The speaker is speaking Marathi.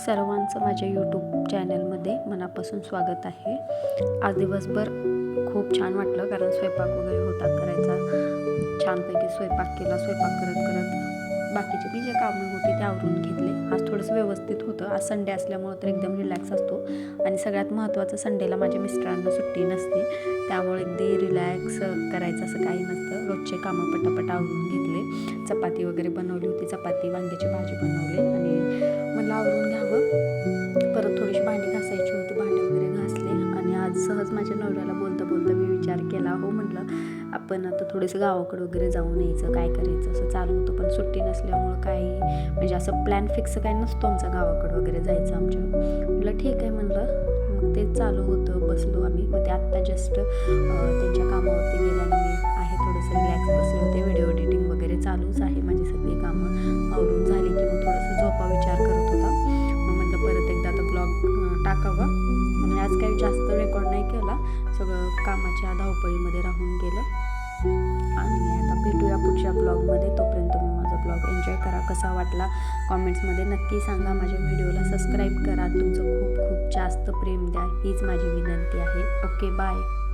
सर्वांचं माझ्या यूट्यूब चॅनलमध्ये मनापासून स्वागत आहे। आज दिवसभर खूप छान वाटलं कारण स्वयंपाक वगैरे होता करायचा। छानपैकी स्वयंपाक केला। स्वयंपाक करत करत बाकीचे मी जे कामं होती ते आवरून घेतले। आज थोडंसं व्यवस्थित होतं। आज संडे असल्यामुळे तर एकदम रिलॅक्स असतो आणि सगळ्यात महत्त्वाचं संडेला माझ्या मिस्टरांना सुट्टी नसते, त्यामुळे अगदी रिलॅक्स करायचं असं काही नसतं। रोजचे कामं पटापट आवरून घेतले। चपाती वगैरे बनवली होती, चपाती वांग्याची भाजी बनवली आणि मला आवरून घ्यावं। परत थोडीशी भांडी घासायची होती, भांडी वगैरे घासले आणि आज सहज माझ्या नवऱ्याला बोलता बोलता मी विचार केला, हो म्हटलं आपण आता थोडंसं गावाकडे वगैरे जाऊन यायचं, काय करायचं असं चालू होतं, पण सुट्टी नसल्यामुळं काही म्हणजे असं प्लॅन फिक्स काही नसतो आमचा गावाकडे वगैरे जायचं आमच्या। म्हटलं ठीक आहे म्हणलं, मग ते चालू होतं, बसलो आम्ही। मग ते आत्ता जस्ट त्यांच्या कामावरती गेल्याने मी आहे थोडंसं रिलॅक्स बसले होते। व्हिडिओ एडिटिंग वगैरे चालूच आहे, माझी सगळी कामं आवरून झाली की मग थोडंसं झोपा विचार करत होता। मग म्हटलं परत एकदा आता ब्लॉग टाकावा आणि आज काही जास्त रेकॉर्ड नाही केला, सगळं कामाच्या धावपळीमध्ये राहून गेलं। आणि आता भेटूया पुढच्या ब्लॉगमध्ये, तोपर्यंत तुम्ही माझा ब्लॉग एन्जॉय करा। कसा वाटला कॉमेंट्समध्ये नक्की सांगा। माझ्या व्हिडिओला सबस्क्राईब करा, तुमचं खूप खूप जास्त प्रेम द्या हीच माझी विनंती आहे। Okay, bye.